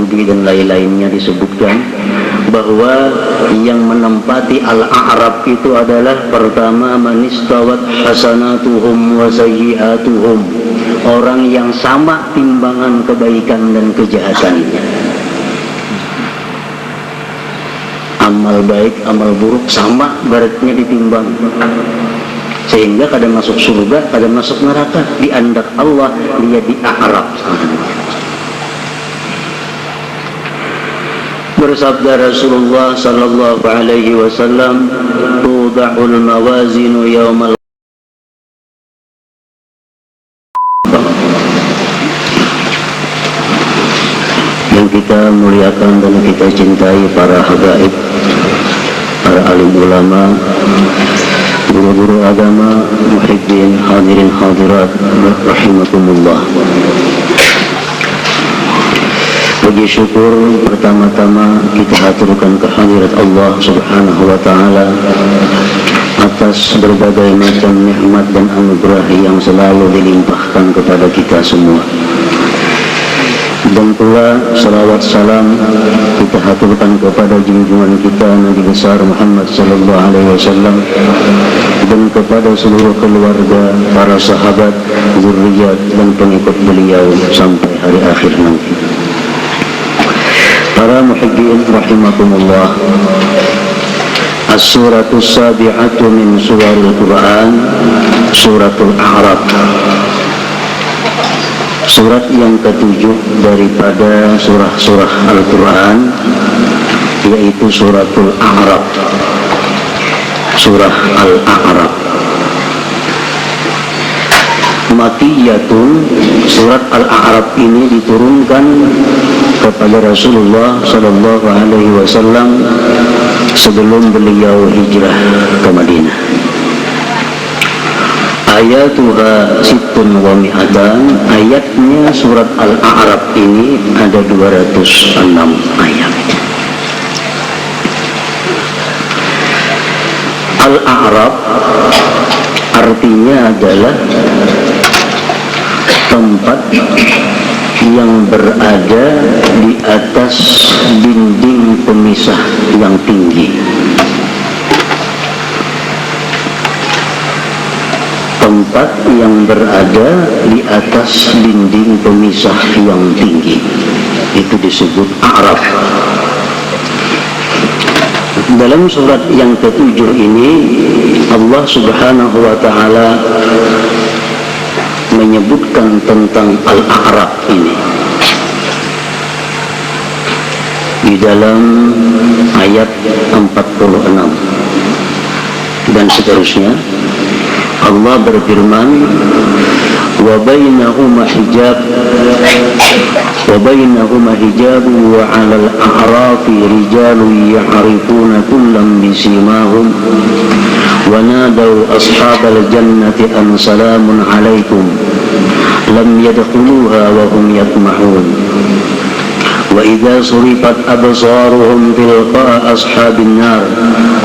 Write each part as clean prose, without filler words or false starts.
Yahudi dan lain-lainnya disebutkan bahwa yang menempati al-a'rab itu adalah pertama manistawat hasanatuhum wa sayyi'atuhum, orang yang sama timbangan kebaikan dan kejahatannya. Amal baik, amal buruk sama beratnya ditimbang, sehingga kadang masuk surga, kadang masuk neraka. Di andak Allah dia di a'rab. Bersabda Rasulullah sallallahu alaihi wasallam, tuda'ul mawazinu yaumal yang kita muliakan dan kita cintai para habaib, para alim ulama, guru-guru agama, muhibbin, hadirin hadirat rahimakumullah. Puji syukur pertama-tama kita haturkan kehadirat Allah subhanahu wa ta'ala atas berbagai macam nikmat dan anugerah yang selalu dilimpahkan kepada kita semua. Dan pula salawat salam kita haturkan kepada junjungan kita Nabi besar Muhammad sallallahu alaihi wasallam dan kepada seluruh keluarga, para sahabat, zuriat dan pengikut beliau sampai hari akhir nanti. Para muhibbin rahimakumullah, as-suratul sabi'atu min surahil Quran, suratul A'raf, surat yang ketujuh daripada surah-surah Al-Quran, yaitu suratul A'raf, surah Al-A'raf. Makiyatun, surat Al-A'raf ini diturunkan kepada Rasulullah sallallahu alaihi wasallam sebelum beliau hijrah ke Madinah. Ayatuha sittun wa mi'atan, ayatnya surat Al-A'raf ini ada 206 ayat. Al-A'raf artinya adalah tempat yang berada di atas dinding pemisah yang tinggi. Tempat yang berada di atas dinding pemisah yang tinggi itu disebut A'raf. Dalam surat yang ketujuh ini Allah subhanahu wa ta'ala menyebutkan tentang Al-A'raf ini di dalam ayat 46 dan seterusnya. Allah berfirman, wa bainahuma hijab wa 'alal a'rafi rijalun ya'rifuna kullam bisimahum wa nadaw ashabal jannati an salamun 'alaikum lam yadkhuluha wa hum yatma'un wa idza surifat absaruhum tilqa'a ashabin nar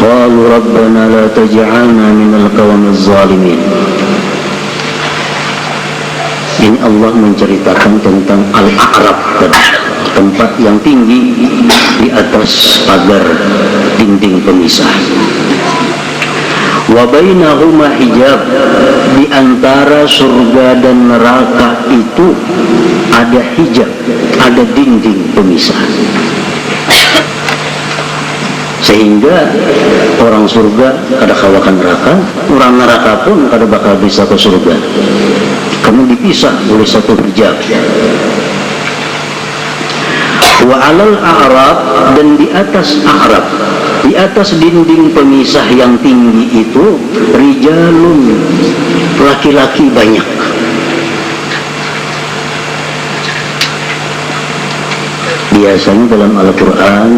qalu rabbana la taj'alna minal qawmiz zalimin. Ini Allah menceritakan tentang Al-A'raf, tempat yang tinggi di atas pagar dinding pemisah. Wa bainahuma hijab, di antara surga dan neraka itu ada hijab, ada dinding pemisah. Sehingga orang surga kada kawakan neraka, orang neraka pun kada bakal bisa ke surga, karena dipisah oleh satu hijab. Wa 'alal a'raf, dan di atas a'raf, di atas dinding pemisah yang tinggi itu, rijalun, laki-laki banyak. Biasanya dalam Al-Quran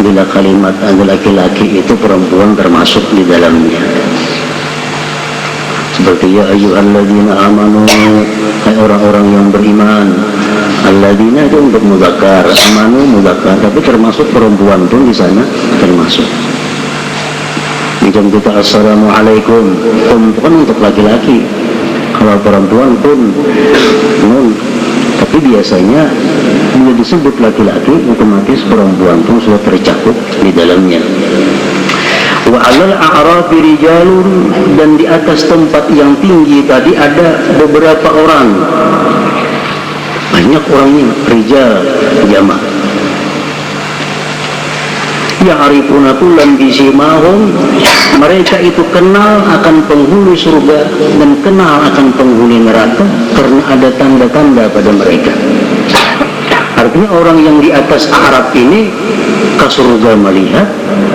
bila kalimat ada laki-laki itu perempuan termasuk di dalamnya. Seperti ya ayyuhalladzina amanu, hai orang-orang yang beriman. Alladzina itu untuk mudzakkar, amanu mudzakkar, tapi termasuk perempuan pun di sana termasuk. Macam kita assalamualaikum, bukan untuk laki-laki. Kalau perempuan pun nun. Tapi biasanya apabila disebut laki-laki, otomatis perempuan pun sudah tercakup di dalamnya. Wa 'alal a'rafi rijalun, dan di atas tempat yang tinggi tadi ada beberapa orang. Banyak orangnya, rijal jamak. Ya'rifuna kullan bisimahum, mereka itu kenal akan penghuni surga dan kenal akan penghuni neraka karena ada tanda-tanda pada mereka. Artinya orang yang di atas a'raf ini ke surga melihat,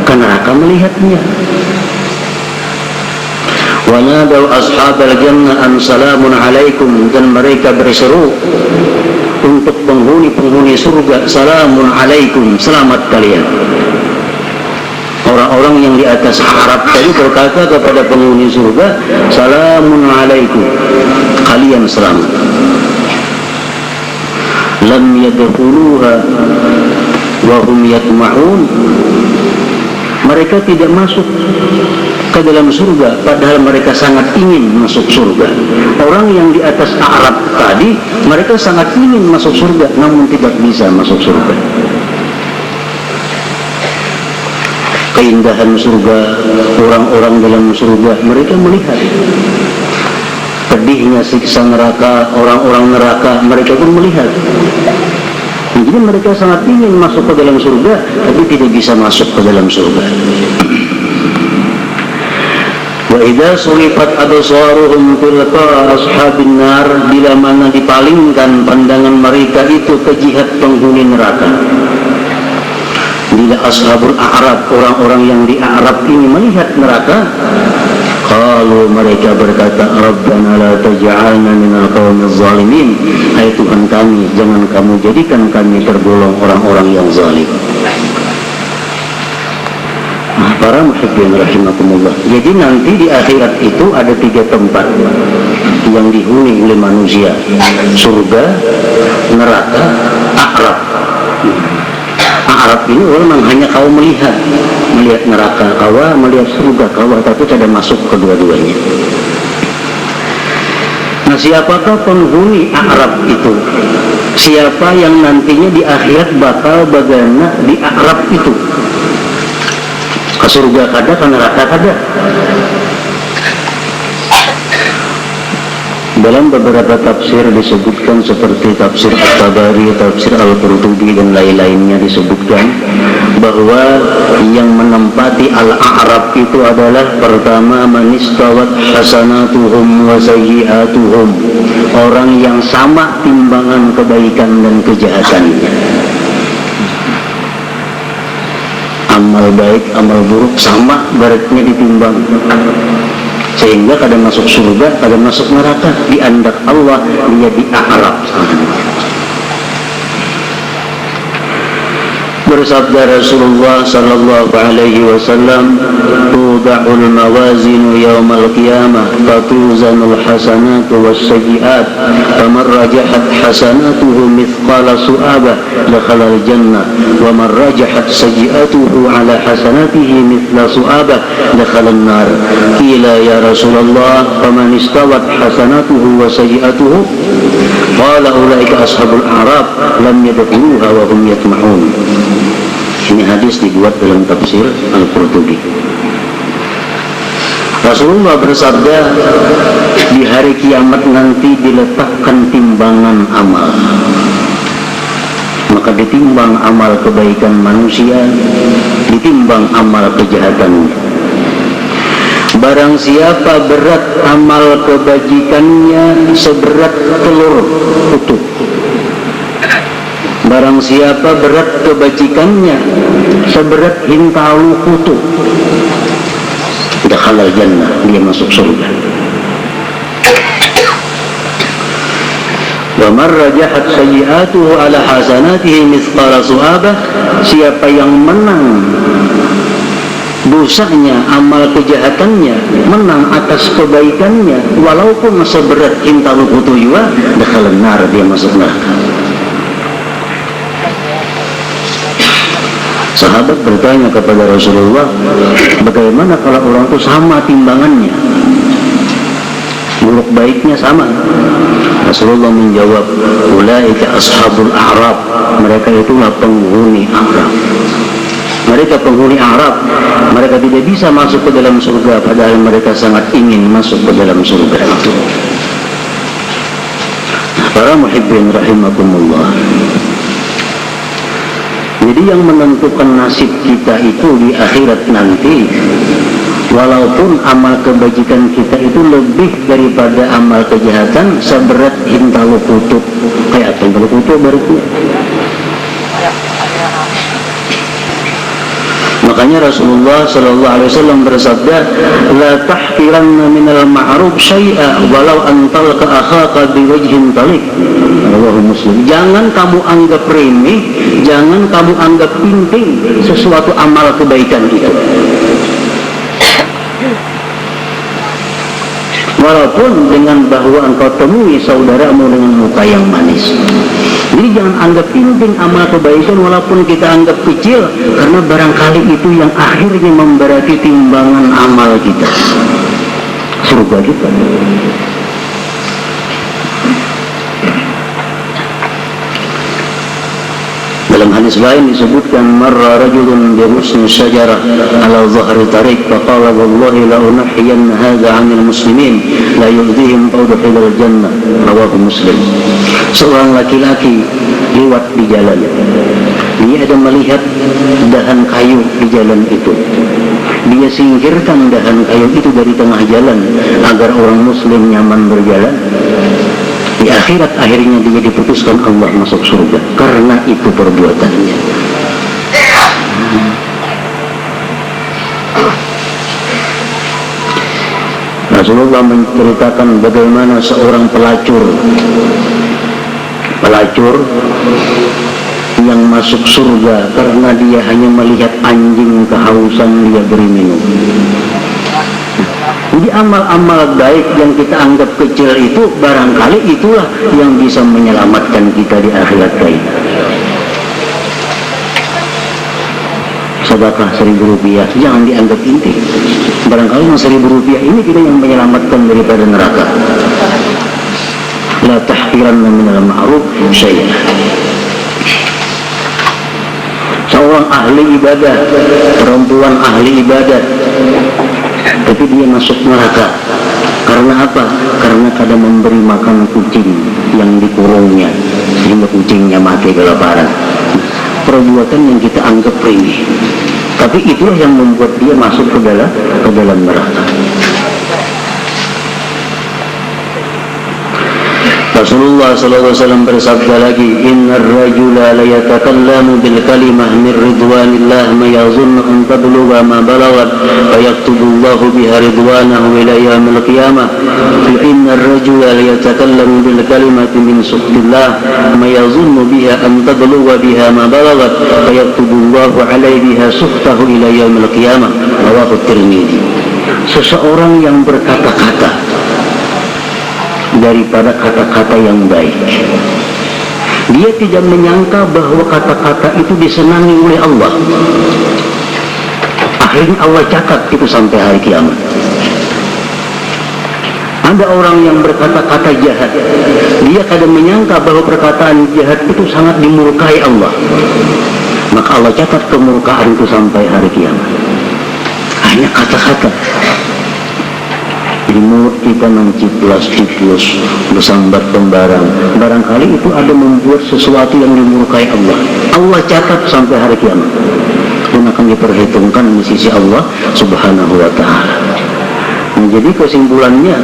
ke neraka melihatnya. Wa nadaw ashabal jannah an salamun alaikum, dan mereka berseru untuk penghuni-penghuni surga, salamun alaikum, selamat kalian. Orang-orang yang di atas a'raf tadi berkata kepada penghuni surga, salamun alaikum, kalian selamat. Lam yadkhuluha wa hum yatma'un, mereka tidak masuk ke dalam surga padahal mereka sangat ingin masuk surga. Orang yang di atas a'raf tadi, mereka sangat ingin masuk surga namun tidak bisa masuk surga. Keindahan surga, orang-orang dalam surga, mereka melihat. Pedihnya siksa neraka, orang-orang neraka, mereka pun melihat. Jadi mereka sangat ingin masuk ke dalam surga, tapi tidak bisa masuk ke dalam surga. Wa idza surifat absaruhum tilqa ashabin nar, bila mana dipalingkan pandangan mereka itu ke jihad penghuni neraka. Bila ashabul a'raf, orang-orang yang di a'raf ini melihat neraka, kalau mereka berkata, Rabbana la taj'alna minal qaumiz zalimin, hai Tuhan kami, jangan kamu jadikan kami tergolong orang-orang yang zalim. Nah, para muhibbin rahimakumullah, jadi nanti di akhirat itu ada 3 tempat yang dihuni oleh manusia: surga, neraka, a'raf. A'raf ini memang hanya kau melihat neraka kawa, melihat surga kawa, tapi tidak masuk kedua-duanya. Nah, siapakah penghuni a'raf itu? Siapa yang nantinya di akhirat bakal bagaimana di a'raf itu? Ke surga kada, ke neraka kada? Dalam beberapa tafsir disebutkan seperti tafsir At-Tabari, tafsir Al-Qurtubi dan lain-lainnya disebutkan bahwa yang menempati al-a'raf itu adalah pertama manistawat hasanatuhum wa sayyi'atuhum, orang yang sama timbangan kebaikan dan kejahatannya. Amal baik, amal buruk sama beratnya ditimbang, sehingga kadang masuk surga, kadang masuk neraka. Di andak Allah dia di a'raf. Bersabda Rasulullah sallallahu alaihi wasallam, tuda'ul mawazinu yawmal qiyamah fatuzanul hasanatu was sayyi'at, faman rajahat hasanatuhu mithqala su'abah dakhala al-jannah wa man rajahat sayyi'atuhu ala hasanatihi mithla su'abah dakhala an-nar. Qila ya Rasulullah faman istawat hasanatuhu wa sayyi'atuhu? Qala ulaika ashabul a'raf lam yadkhuluha wa hum yatma'un. Ini hadis dibuat dalam tafsir Al-Qurtubi. Rasulullah bersabda, di hari kiamat nanti diletakkan timbangan amal, maka ditimbang amal kebaikan manusia, ditimbang amal kejahatan. Barang siapa berat amal kebajikannya seberat telur utuh, barang siapa berat kebajikannya seberat hintalu kutu, dakhala jannah, dia masuk surga. Wa man rajahat sayyi'atuhu ala hasanatihi mithqala su'abah, siapa yang menang dosanya, amal kejahatannya menang atas kebaikannya walaupun seberat hintalu kutu juga, dakhala nar, dia masuk neraka. Sahabat bertanya kepada Rasulullah, bagaimana kalau orang itu sama timbangannya? buruk baiknya sama. Rasulullah menjawab, ulaika ashabul a'rab, mereka itulah penghuni Arab. Mereka penghuni Arab, mereka tidak bisa masuk ke dalam surga, padahal mereka sangat ingin masuk ke dalam surga itu. Para muhibbin rahimakumullah. Jadi yang menentukan nasib kita itu di akhirat nanti, walaupun amal kebajikan kita itu lebih daripada amal kejahatan seberat hintalu kutub. Kayak hintalu kutub berarti. Makanya Rasulullah sallallahu alaihi wasallam bersabda, la tahqiranna minal ma'ruf syai'a walau antal ka akhaka biwajhin talik. Rawahu Muslim. Jangan kamu anggap remeh, jangan kamu anggap penting sesuatu amal kebaikan itu. Walaupun dengan bahwa engkau temui saudaramu dengan muka yang manis. Jadi jangan anggap penting amal kebaikan walaupun kita anggap kecil, karena barangkali itu yang akhirnya memberati timbangan amal kita, surga kita. Dalam hadis lain disebutkan, marra rajulun bi rusni syajarah ala dhahri tariq faqala wallahi la unahhiyanna hadha 'anil muslimin la yu'dhihim fadkhilal jannah. Rawahu Muslim. Seorang laki-laki lewat di jalan, dia ada melihat dahan kayu di jalan itu. Dia singkirkan dahan kayu itu dari tengah jalan agar orang muslim nyaman berjalan. Di akhirat akhirnya dia diputuskan Allah masuk surga karena itu perbuatannya. Rasulullah menceritakan bagaimana seorang pelacur yang masuk surga karena dia hanya melihat anjing kehausan dia beri minum. Jadi amal-amal baik yang kita anggap kecil itu barangkali itulah yang bisa menyelamatkan kita di akhirat kelak. Sedekah 1.000 rupiah jangan dianggap inti. Barangkali yang 1.000 rupiah ini kita yang menyelamatkan daripada neraka. La tahqiranna minal ma'ruf syai'an. Seorang ahli ibadah, perempuan ahli ibadah, tapi dia masuk neraka. Karena apa? Karena kadang memberi makan kucing yang dikurungnya sehingga kucingnya mati kelaparan. Perbuatan yang kita anggap remeh, tapi itulah yang membuat dia masuk ke dalam neraka. Rasulullah SAW bersabda lagi, innar rajula la yatakallamu bil kalimah min ridwanillah ma yazunnu an tablugha ma balagat fa yaktubullahu biha ridwanahu ila yaumil qiyamah. Innar rajula la yatakallamu bil kalimati min sukhtillah ma yazunnu biha an tablugha biha ma balagat fa yaktubullahu alaihi biha sukhtahu ila yaumil qiyamah. Rawahu Tirmidzi. Seseorang yang berkata-kata daripada kata-kata yang baik, dia tidak menyangka bahwa kata-kata itu disenangi oleh Allah. Akhirnya Allah catat itu sampai hari kiamat. Ada orang yang berkata-kata jahat, dia kadang menyangka bahwa perkataan jahat itu sangat dimurkai Allah, maka Allah catat kemurkaan itu sampai hari kiamat. Hanya kata-kata. Di mulut kita menciplas-ciplos, bersambat pembarang. Barangkali itu ada membuat sesuatu yang dimurkai Allah. Allah catat sampai hari kiamat dan akan diperhitungkan di sisi Allah Subhanahu wa ta'ala. Jadi kesimpulannya,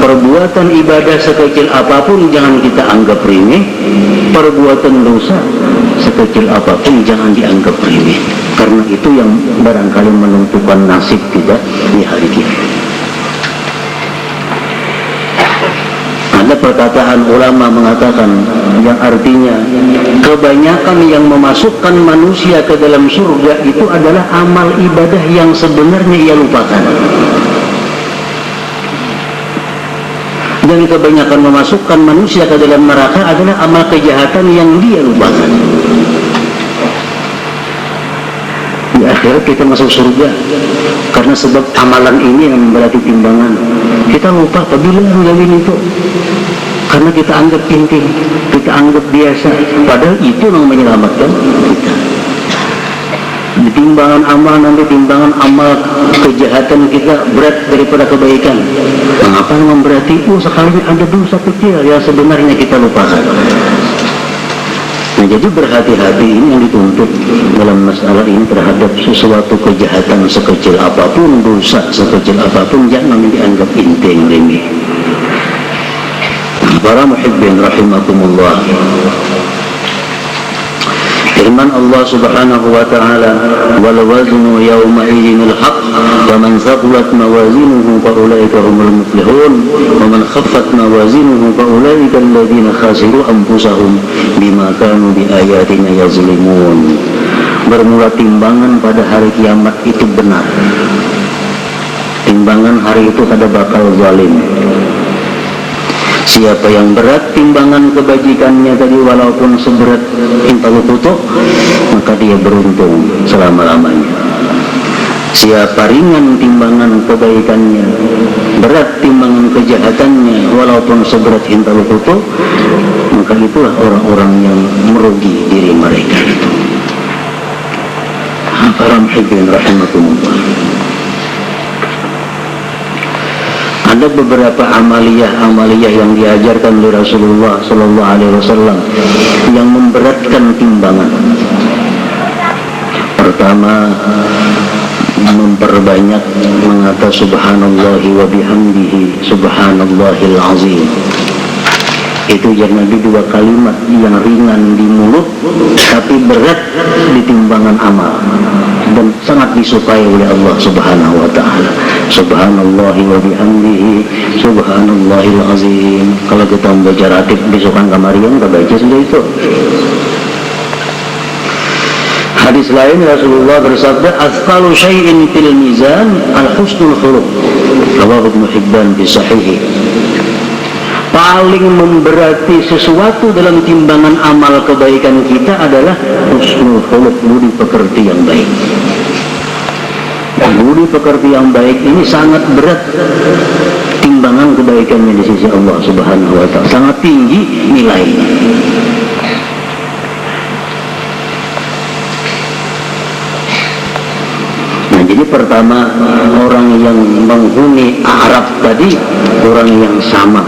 perbuatan ibadah sekecil apapun jangan kita anggap remeh. Perbuatan dosa sekecil apapun jangan dianggap remeh, karena itu yang barangkali menentukan nasib kita di hari kiamat. Ada perkataan ulama mengatakan yang artinya kebanyakan yang memasukkan manusia ke dalam surga itu adalah amal ibadah yang sebenarnya ia lupakan, dan kebanyakan memasukkan manusia ke dalam neraka adalah amal kejahatan yang dia lupakan. Di akhirat kita masuk surga karena sebab amalan ini yang memberati timbangan. Kita lupa apabila ngelakuin itu karena kita anggap penting, kita anggap biasa, padahal itu yang menyelamatkan kita. Di timbangan amal, nanti timbangan amal kejahatan kita berat daripada kebaikan. Mengapa memberati? Sekali ada dosa kecil yang sebenarnya kita lupakan. Nah, jadi berhati-hati ini yang dituntut dalam masalah ini terhadap sesuatu kejahatan sekecil apapun, dosa sekecil apapun, jangan dianggap penting remeh. Para muhibbin rahimakumullah, firman Allah subhanahu wa ta'ala, wal waznu yawma idinil haq wa man thaqulat mawazinuhu fa ulaika humul muflihun wa man khaffat mawazinuhu fa ulaika alladhina khasiru anfusahum bima kanu bi ayatina yazlimun. Bermula timbangan pada hari kiamat itu benar. Timbangan hari itu kada bakal zalim. Siapa yang berat timbangan kebajikannya tadi walaupun seberat intalu tutuk, maka dia beruntung selama-lamanya. Siapa ringan timbangan kebaikannya, berat timbangan kejahatannya walaupun seberat intalu tutuk, maka itulah orang-orang yang merugi diri mereka itu. Para muhibbin rahimakumullah, ada beberapa amaliyah yang diajarkan oleh Rasulullah Sallallahu Alaihi Wasallam yang memberatkan timbangan. Pertama, memperbanyak mengata subhanallahi wa bihamdihi subhanallahil azim. Itu jangan di dua kalimat yang ringan di mulut tapi berat di timbangan amal dan sangat disukai oleh Allah Subhanahu wa taala. Subhanallahi wa bihamdihi subhanallahil azim. Kalau kita membaca ratib besokan kamarian kita baca sudah itu. Hadis lain Rasulullah bersabda, "Athqalu syai'in fil mizan al-husnul khuluq." Rawahu Ibnu Hibban fi sahihi. Paling memberati sesuatu dalam timbangan amal kebaikan kita adalah husnul khuluq, budi pekerti yang baik. Budi pekerti yang baik ini sangat berat timbangan kebaikannya di sisi Allah Subhanahu wa ta'ala, sangat tinggi nilainya. Nah, jadi pertama, orang yang menghuni Arab tadi orang yang sama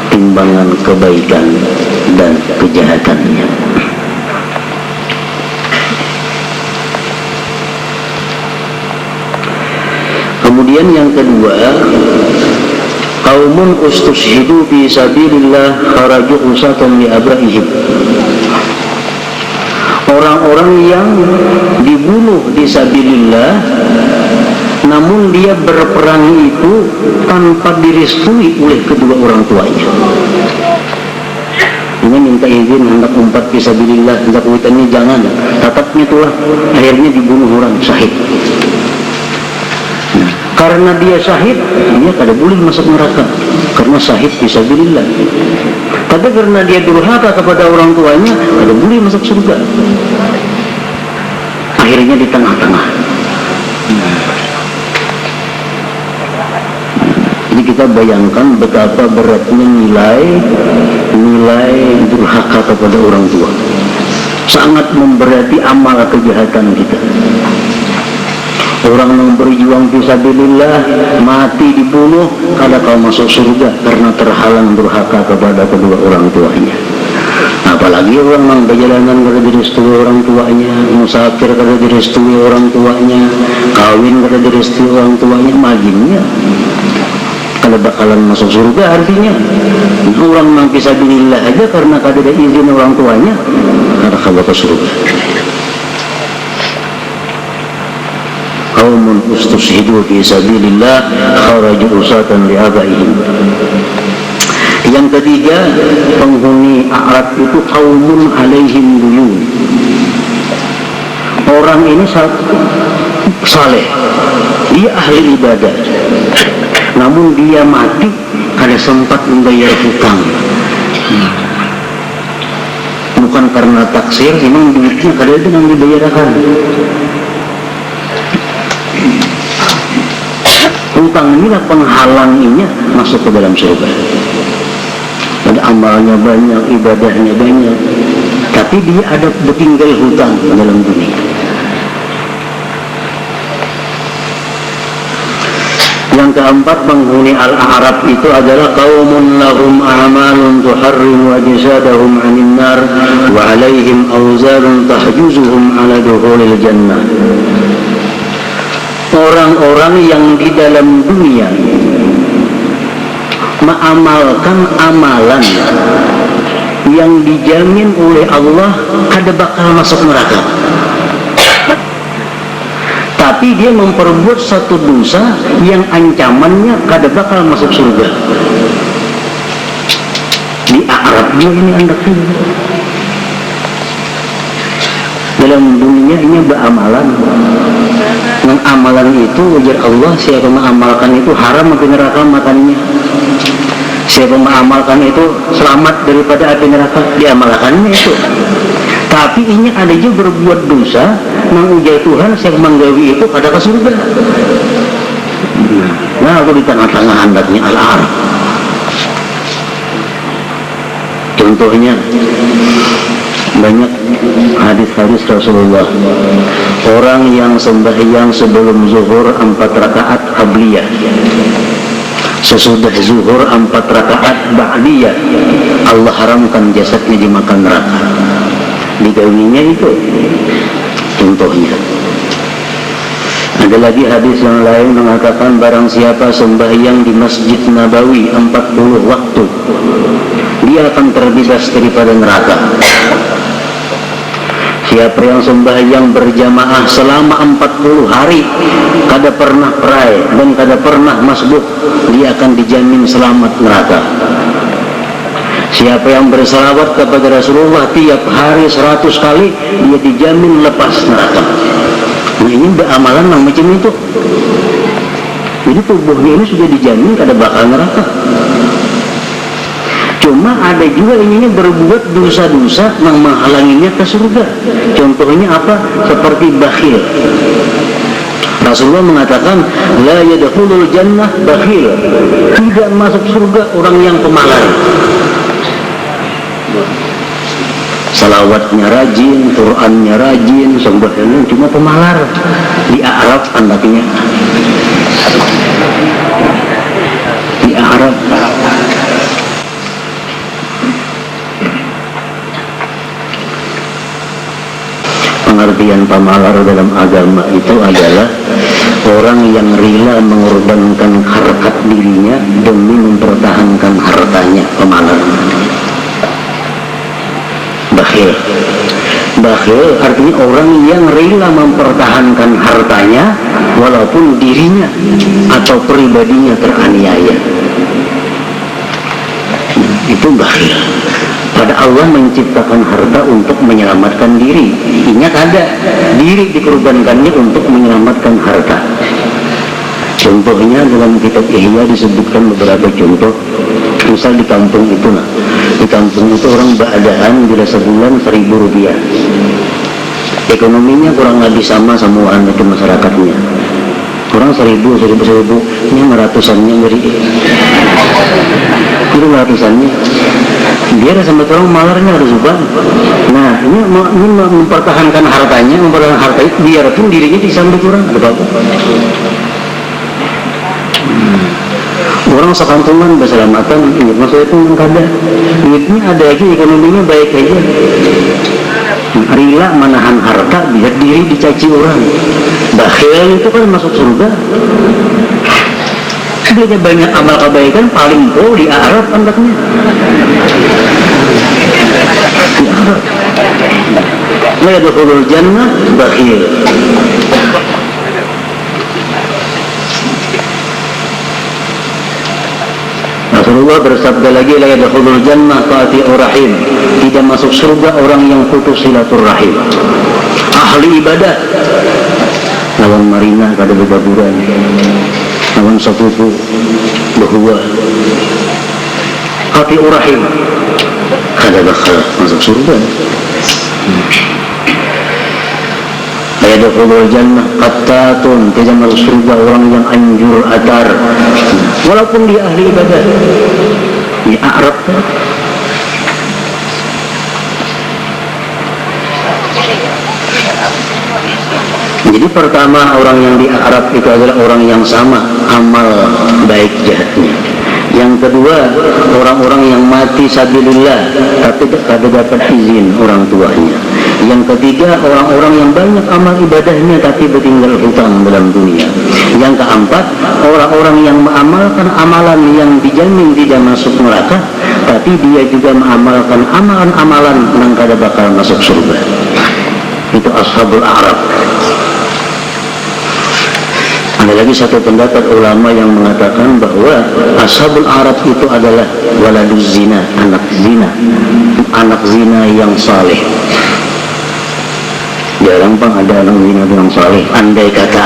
timbangan kebaikan dan kejahatannya. Kemudian yang kedua, qaumun ustushhidu fi sabilillah kharaju usatan li abraihim. Orang-orang yang dibunuh di sabilillah namun dia berperang itu tanpa direstui oleh kedua orang tuanya. Ini minta izin hendak umpat fisabilillah, hendak witannya jangan, tatapnya itulah akhirnya dibunuh orang syahid. Nah, karena dia syahid, dia kada boleh masuk neraka karena syahid fisabilillah. Tapi karena dia durhaka kepada orang tuanya, kada boleh masuk surga. Akhirnya di tengah-tengah. Kita bayangkan betapa beratnya nilai durhaka kepada orang tua. Sangat memberati amal kejahatan kita. Orang yang berjuang fisabilillah mati dibunuh, kada kau masuk surga karena terhalang durhaka kepada kedua orang tuanya. Apalagi orang yang perjalanan kada direstui orang tuanya, musafir kada direstui orang tuanya, kawin kada direstui orang tuanya, maginnya kalau bakalan masuk surga. Artinya orang yang fisabilillah aja karena kada ada izin orang tuanya kada kalah ke surga. Qaumun ustushhidu fi sabilillah kharaju usatan li abaihim. Yang ketiga, penghuni Arab itu qaumun alaihim duyun. Orang ini saleh, dia ahli ibadah, namun dia mati kada sempat membayar hutang. Bukan karena taksir, memang duitnya kada ada yang dibayarkan. Hutang inilah penghalanginya masuk ke dalam surga. Ada amalnya banyak, ibadahnya banyak, tapi dia ada bertinggal hutang dalam dunia. Yang keempat, penghuni al-a'raf itu adalah qaumun lahum a'malun tuharrimu ajsadahum 'anil nar wa 'alaihim awzarun tahjuzuhum 'ala dukhulil jannah. Orang-orang yang di dalam dunia mengamalkan amalan yang dijamin oleh Allah kada bakal masuk neraka, tapi dia memperbuat satu dosa yang ancamannya kada bakal masuk surga. Di Arab juga ini anda dalam dunia ini beramalan. Yang amalan itu ujar Allah, siapa mengamalkan itu haram api neraka makannya. Siapa mengamalkan itu selamat daripada api neraka, diamalkannya itu. Tapi ini ada juga berbuat dosa mengujar Tuhan, siapa menggawi itu pada ke surga. Nah, aku di tengah-tengah handaknya al-araf. Contohnya banyak hadis-hadis Rasulullah. Orang yang sembahyang sebelum zuhur 4 rakaat qabliyah, sesudah zuhur 4 rakaat ba'diyah, Allah haramkan jasadnya dimakan neraka. Digawinya itu contohnya. Ada lagi hadis yang lain mengatakan barang siapa sembahyang di Masjid Nabawi 40 waktu, dia akan terbebas daripada neraka. Siapa yang sembahyang berjamaah selama 40 hari kada pernah perai dan kada pernah masbuk, dia akan dijamin selamat neraka. Siapa yang bersalawat kepada Rasulullah tiap hari 100 kali, dia dijamin lepas neraka. Nah, ini beramalan macam itu. Jadi tubuhnya ini sudah dijamin kada bakal neraka. Cuma ada juga ininya berbuat dosa-dosa yang menghalanginya ke surga. Contohnya apa? Seperti bakhil. Rasulullah mengatakan la yadkhulul jannah bakhil, tidak masuk surga orang yang pemalas. Salawatnya rajin, Qurannya rajin, sembahyangnya cuma pemalar. Di Arab anaknya, di Arab. Pengertian pemalar dalam agama itu adalah orang yang rela mengorbankan harkat dirinya demi mempertahankan hartanya, pemalar. Bakhil. Bakhil artinya orang yang rela mempertahankan hartanya walaupun dirinya atau pribadinya teraniaya. Itu bakhil. Pada Allah menciptakan harta untuk menyelamatkan diri. Ingat ada diri dikorbankannya untuk menyelamatkan harta. Contohnya dalam kitab Ihya disebutkan beberapa contoh. Misal di kampung itu, di kampung itu orang beradaan bila sebulan 1.000 rupiah. Ekonominya kurang lebih sama itu masyarakatnya. Kurang 1.000, ini ratusannya dari itu ratusannya. Dia ada sampai orang malarnya harus ubah. Nah, ini mempertahankan hartanya, mempertahankan harta itu biarpun dirinya disambut kurang, ada apa-apa. Orang sekampungan berselamatan, maksudnya itu kada duitnya ada lagi, ekonominya baik aja. Rela menahan harta biar diri dicaci orang. Bakhil itu kan masuk surga. Dia banyak amal kebaikan, paling di Arab anaknya. Di Arab. La yadkhulul jannah bakhil. Rasulullah bersabda lagi, la yadkhulul jannah qati'ur rahim. Tidak masuk surga orang yang putus silaturahim. Ahli ibadah. Lawan marina kada bebaburan. Lawan sepupu bahwa qati'ur rahim kada bakal masuk surga. Yadkhulul jannah qattatun, tidak masuk surga orang yang anjur atar, walaupun dia ahli ibadah. Di Arab jadi pertama orang yang di Arab itu adalah orang yang sama amal baik jahatnya. Yang kedua, orang-orang yang mati sabilillah tapi tidak dapat izin orang tuanya. Yang ketiga, orang-orang yang banyak amal ibadahnya tapi bertinggal hutang dalam dunia. Yang keempat, orang-orang yang mengamalkan amalan yang dijamin tidak masuk neraka tapi dia juga mengamalkan amalan-amalan yang kada bakal masuk surga. Itu ashabul a'raf. Ada lagi satu pendapat ulama yang mengatakan bahwa ashabul a'raf itu adalah waladuz zina, anak zina yang saleh. Jarang bang ada anak zina yang saleh. Andai kata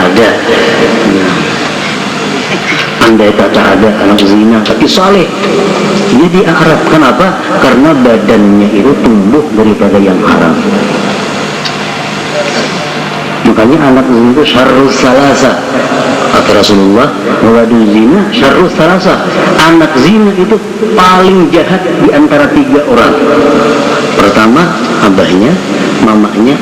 ada anak zina tapi saleh, dia di Arab. Kenapa? Karena badannya itu tumbuh daripada yang haram. Makanya anak zina itu syarrus salasa, kata Rasulullah, waladuz zina syarrus salasa. Anak zina itu paling jahat di antara 3 orang. Pertama, abahnya, mamanya.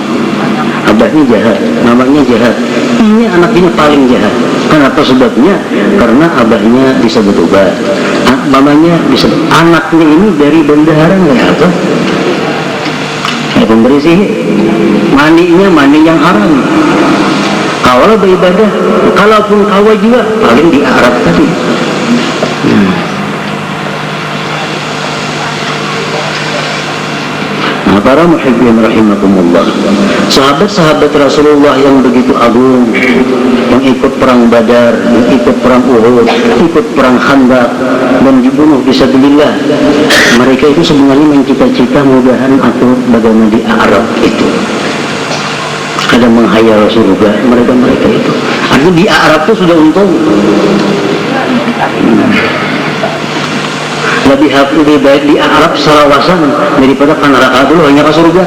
Abahnya jahat, mamanya jahat. Ini anak ini paling jahat. Kenapa sebabnya? Karena abahnya bisa bertobat, mamanya bisa. Anaknya ini dari bendahara nggak apa? Pemberi sih, maninya mani yang haram. Kalau beribadah, kalaupun kawal juga paling di Arab tadi. Nah, para muhibbin rahimakumullah, sahabat-sahabat Rasulullah yang begitu agung, yang ikut perang Badar, yang ikut perang Uhud, ikut perang Khandaq dan dibunuh fisabilillah, mereka itu sebenarnya mencita-cita mudahan atau bagaimana di Arab itu ada menghayal surga mereka itu. Artinya di Arab itu sudah untung. Lebih baik di Arab sarawasan daripada ke neraka dulu hanya ke surga.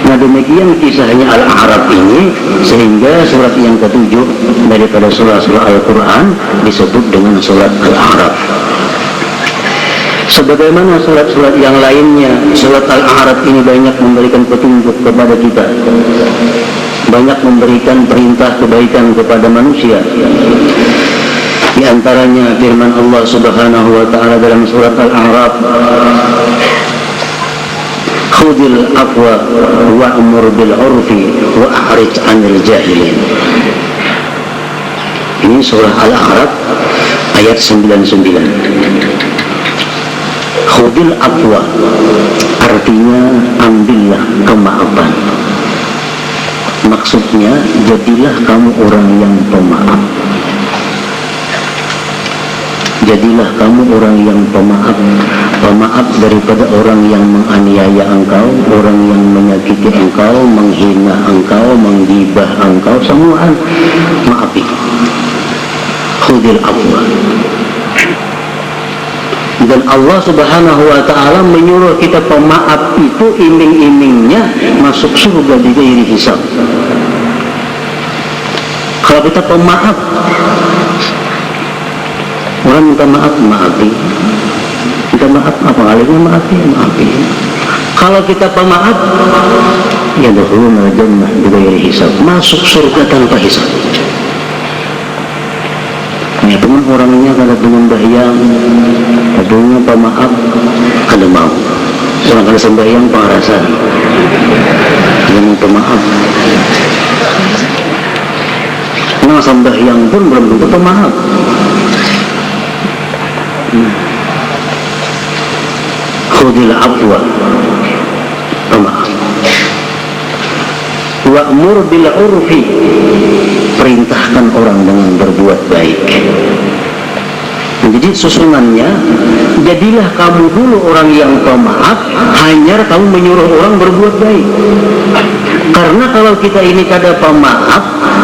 Nah demikian kisahnya Al-A'raf ini, sehingga surat yang ke-7 daripada surah-surah Al-Quran disebut dengan surat Al-A'raf. Sebagaimana surat-surat yang lainnya, surat Al-A'raf ini banyak memberikan petunjuk kepada kita, banyak memberikan perintah kebaikan kepada manusia. Di antaranya firman Allah Subhanahu wa taala dalam surat Al-A'raf, khudil afwa wa'mur bil 'urfi wa a'rid 'anil jahilin. Ini surah Al-A'raf ayat 99. Khudil afwa artinya ambillah kemaafan. Maksudnya jadilah kamu orang yang pemaaf. Jadilah kamu orang yang pemaaf. Pemaaf daripada orang yang menganiaya engkau, orang yang menyakiti engkau, menghina engkau, menggibah engkau, semua maafi. Khudil afwa. Dan Allah Subhanahu wa ta'ala menyuruh kita pemaaf itu iming-imingnya masuk surga di ghairi hisab. Kalau kita pemaaf, orang minta maaf, maafi. Minta maaf, apa halnya maafi? Kalau kita pemaaf, yadkhuluna jannah bi ghairi hisab, masuk surga tanpa hisab. Ya teman, orangnya kalau dengan bahyang, kadangnya pemaaf, kada mau. Orang kada sembahyang pengarasan, dengan pemaaf. Nah sembahyang pun belum tentu pemaaf. Khudil afwa, pemaaf. Wa'mur bil 'urfi, perintahkan orang dengan berbuat baik. Jadi susunannya, jadilah kamu dulu orang yang pemaaf, hanya kamu menyuruh orang berbuat baik. Karena kalau kita ini kada pemaaf,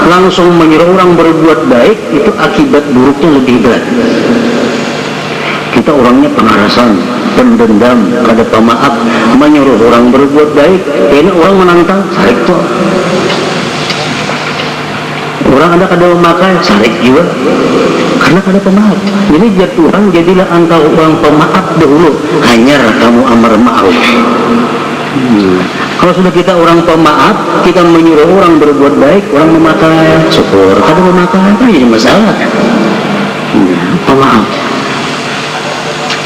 langsung menyuruh orang berbuat baik, itu akibat buruknya lebih berat. Kita orangnya pengarasan, pendendam, kada pemaaf, menyuruh orang berbuat baik. Ini orang menantang, sarik tuh. Orang ada kada memakai, sarik juga. Karena kada pemaaf. Jadi Tuhan jadilah engkau orang pemaaf dahulu. Hanyar kamu amar ma'ruf. Kalau sudah kita orang pemaaf, kita menyuruh orang berbuat baik, orang memakai, syukur. Kada memakai, kan jadi masalah. Pemaaf.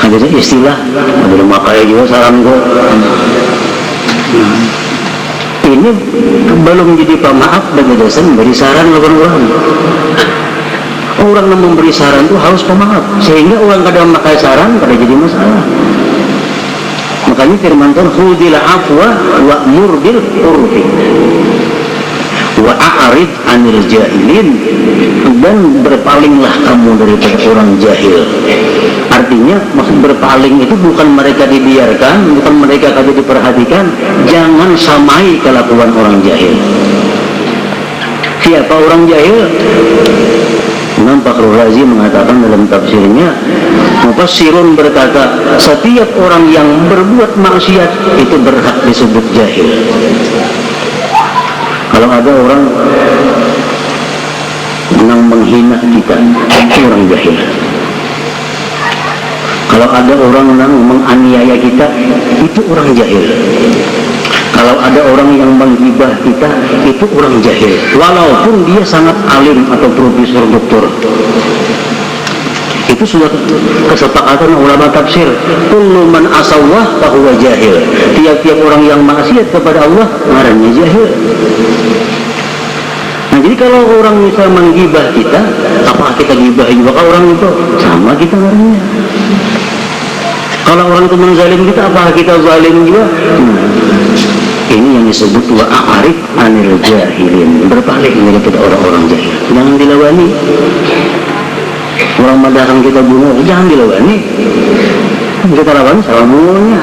Ada istilah, ada memakai juga saran kok. Ini belum jadi pemaaf bagi dosen memberi saran lawan orang. Orang yang memberi saran itu harus pemaaf, sehingga orang kadang memakai saran kada jadi masalah. Makanya firman Tuhan, khudil afwa wa'mur bil urfi wa a'rid 'anil jahilin, dan berpalinglah kamu daripada orang jahil. Artinya maksud berpaling itu bukan mereka dibiarkan, bukan mereka kada diperhatikan, jangan samai kelakuan orang jahil. Siapa orang jahil? Imam Fakhrul Razi mengatakan dalam tafsirnya, mufassirun berkata, setiap orang yang berbuat maksiat itu berhak disebut jahil. Kalau ada orang yang menghina kita, itu orang jahil. Kalau ada orang yang menganiaya kita, itu orang jahil. Kalau ada orang yang menghibah kita, itu orang jahil. Walaupun dia sangat alim atau profesor doktor. Itu sudah kesepakatan ulama tafsir. Kullu man asawah fahuwa jahil. Tiap-tiap orang yang maksiat kepada Allah, ngarannya jahil. Nah, jadi kalau orang misal menghibah kita, apakah kita gibah juga ke orang itu? Sama kita ngarannya. Kalau orang itu menzalim kita, apakah kita zalim juga? Ini yang disebut wa a'rif 'anil jahilin, berpaling daripada orang-orang jahil. Jangan dilawani. Orang mendatang kita bunuh, jangan dilawani. Kita lawan salamunya.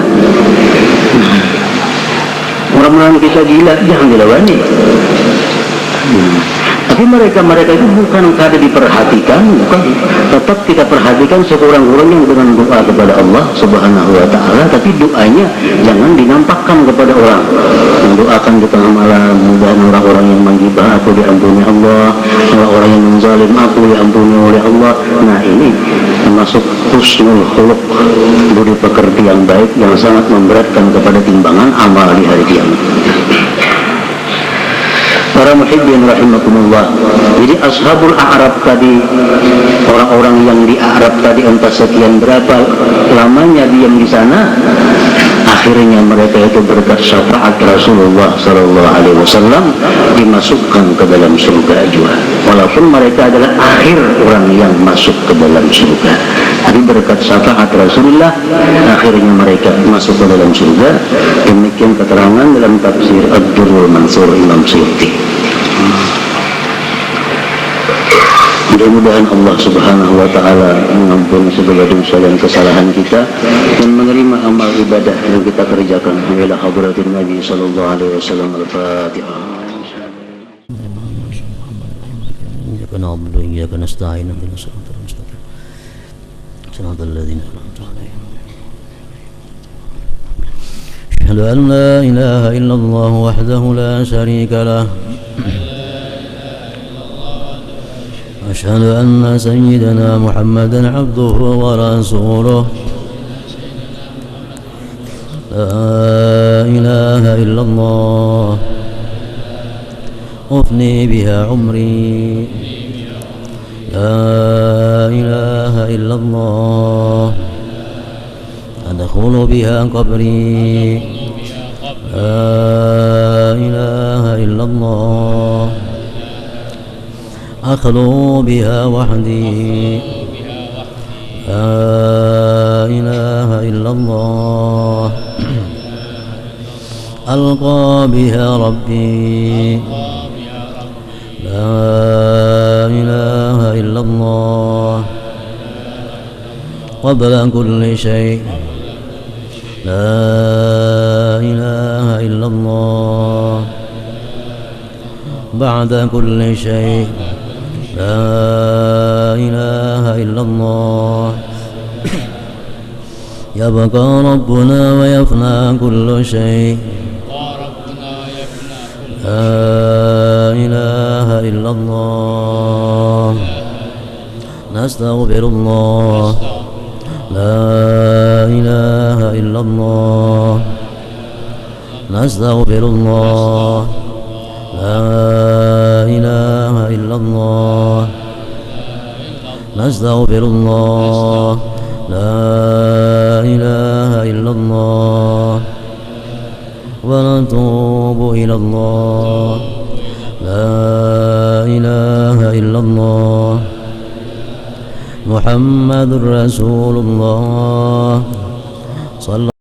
Orang mendatang kita gila, jangan dilawani. Tapi mereka itu bukan kada diperhatikan, bukan, tetap kita perhatikan sekurang-kurangnya dengan doa kepada Allah Subhanahu wa Ta'ala, tapi doanya jangan dinampakkan kepada orang. Mendoakan di tengah malam, mudah orang-orang yang menggibah aku diampuni Allah, orang-orang yang menzalim aku diampuni oleh Allah. Nah, ini termasuk husnul khuluq, budi pekerti yang baik yang sangat memberatkan kepada timbangan amal di hari kiamat. Para muhibbin rahimakumullah. Jadi ashabul a'rab tadi, orang-orang yang di Arab tadi entah sekian berapa lamanya diam di sana, akhirnya mereka itu berkat syafaat Rasulullah sallallahu alaihi wasallam dimasukkan ke dalam surga juga. Walaupun mereka adalah akhir orang yang masuk ke dalam surga, tapi berkat syafaat Rasulullah akhirnya mereka masuk ke dalam surga. Demikian keterangan dalam tafsir Ad-Durrul Mansur Imam Suyuti. Mudah-mudahan Allah Subhanahu wa Ta'ala mengampuni segala dosa dan kesalahan kita dan menerima amal ibadah yang kita kerjakan. Ila hadratin Nabi sallallahu alaihi wasallam. Al-Fatihah. Iyyaka na'budu wa iyyaka nasta'in. Ihdinas siratal mustaqim. Shiratal ladzina an'amta 'alaihim. Asyhadu an la ilaha illallah wahdahu la syarika lah. أشهد أن سيدنا محمدا عبده ورسوله لا إله إلا الله أفني بها عمري لا إله إلا الله أدخل بها قبري لا إله إلا الله أخلو بها وحدي لا إله إلا الله ألقى بها ربي لا إله إلا الله قبل كل شيء لا إله إلا الله بعد كل شيء لا إله إلا الله يبقى ربنا ويفنى كل شيء لا إله إلا الله نستغفر الله لا إله إلا الله نستغفر الله لا إله إلا الله نستغفر الله لا إله إلا الله ونتوب إلى الله لا إله إلا الله محمد رسول الله صلى